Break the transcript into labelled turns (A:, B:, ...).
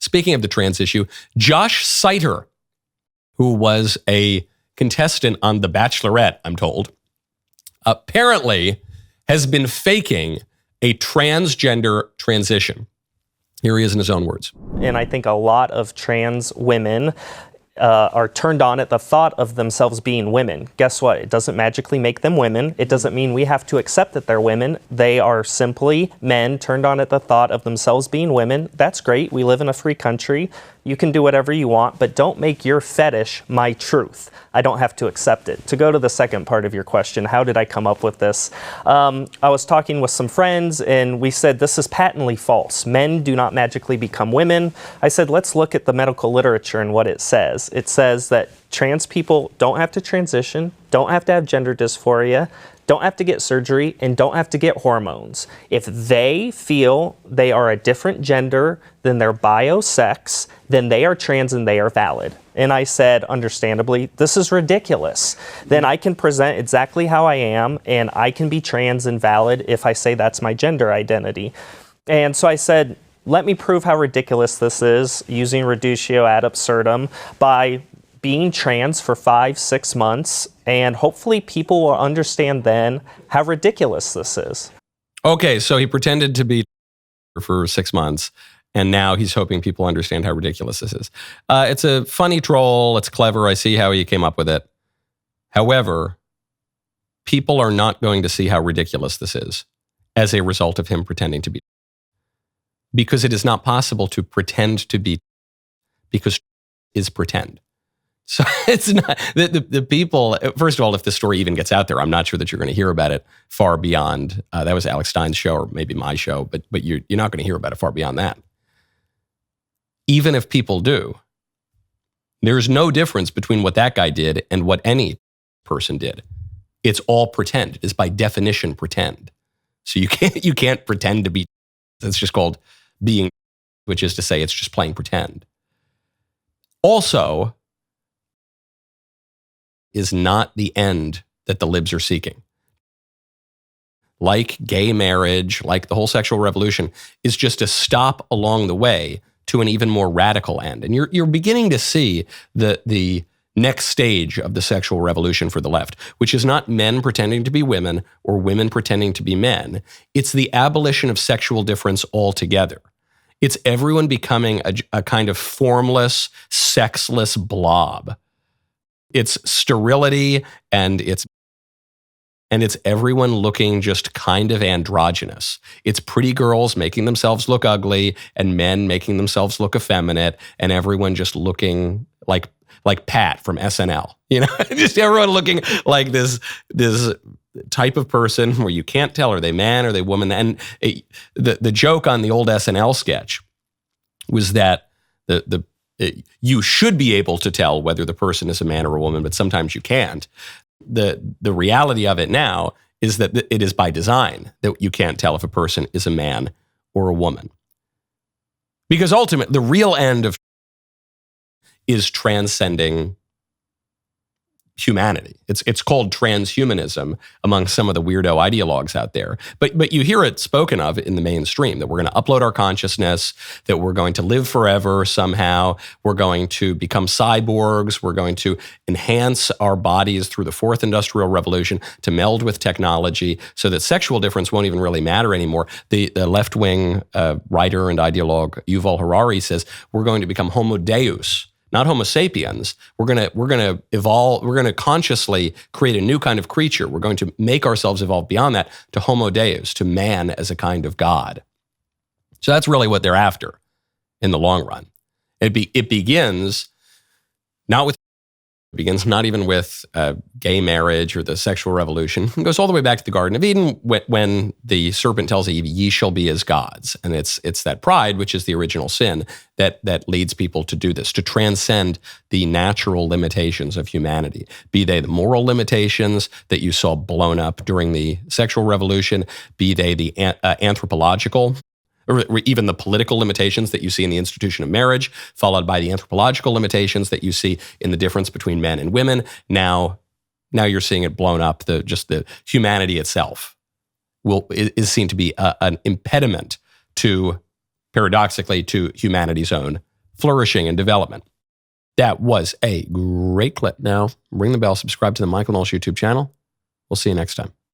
A: speaking of the trans issue, Josh Seiter, who was a contestant on The Bachelorette, I'm told, apparently has been faking a transgender transition. Here he is in his own words.
B: And I think a lot of trans women are turned on at the thought of themselves being women. Guess what? It doesn't magically make them women. It doesn't mean we have to accept that they're women. They are simply men turned on at the thought of themselves being women. That's great. We live in a free country. You can do whatever you want, but don't make your fetish my truth. I don't have to accept it. To go to the second part of your question, how did I come up with this? I was talking with some friends and we said this is patently false. Men do not magically become women. I said, let's look at the medical literature and what it says. It says that trans people don't have to transition, don't have to have gender dysphoria, don't have to get surgery, and don't have to get hormones. If they feel they are a different gender than their bio-sex, then they are trans and they are valid. And I said, understandably, this is ridiculous. Then I can present exactly how I am, and I can be trans and valid if I say that's my gender identity. And so I said, let me prove how ridiculous this is using reductio ad absurdum by being trans for 5-6 months, and hopefully people will understand then how ridiculous this is.
A: Okay, so he pretended to be for 6 months, and now he's hoping people understand how ridiculous this is. It's a funny troll. It's clever. I see how he came up with it. However, people are not going to see how ridiculous this is as a result of him pretending to be. Because it is not possible to pretend to be, because is pretend. So it's not, the people, first of all, if the story even gets out there, I'm not sure that you're going to hear about it far beyond, that was Alex Stein's show or maybe my show, but you're not going to hear about it far beyond that. Even if people do, there's no difference between what that guy did and what any person did. It's all pretend. It is by definition pretend. So you can't pretend to be, it's just called being, which is to say it's just playing pretend. Also, is not the end that the libs are seeking. Like gay marriage, like the whole sexual revolution, is just a stop along the way to an even more radical end. And you're beginning to see the next stage of the sexual revolution for the left, which is not men pretending to be women or women pretending to be men. It's the abolition of sexual difference altogether. It's everyone becoming a kind of formless, sexless blob. It's sterility and it's everyone looking just kind of androgynous. It's pretty girls making themselves look ugly and men making themselves look effeminate and everyone just looking like Pat from SNL. You know, just everyone looking like this type of person where you can't tell are they man or they woman. And the joke on the old SNL sketch was that you should be able to tell whether the person is a man or a woman, but sometimes you can't. The reality of it now is that it is by design that you can't tell if a person is a man or a woman. Because ultimately, the real end of is transcending humanity. It's called transhumanism among some of the weirdo ideologues out there. But you hear it spoken of in the mainstream, that we're going to upload our consciousness, that we're going to live forever somehow, we're going to become cyborgs, we're going to enhance our bodies through the fourth industrial revolution to meld with technology so that sexual difference won't even really matter anymore. The left-wing writer and ideologue Yuval Harari says we're going to become Homo Deus, not Homo sapiens. We're gonna evolve. We're gonna consciously create a new kind of creature. We're going to make ourselves evolve beyond that to Homo Deus, to man as a kind of God. So that's really what they're after in the long run. It begins not even with gay marriage or the sexual revolution. It goes all the way back to the Garden of Eden when the serpent tells Eve, "Ye shall be as gods." And it's that pride, which is the original sin, that leads people to do this, to transcend the natural limitations of humanity, be they the moral limitations that you saw blown up during the sexual revolution, be they the anthropological, or even the political limitations that you see in the institution of marriage, followed by the anthropological limitations that you see in the difference between men and women. Now you're seeing it blown up. The humanity itself is seen to be an impediment to, paradoxically, to humanity's own flourishing and development. That was a great clip. Now, ring the bell, subscribe to the Michael Knowles YouTube channel. We'll see you next time.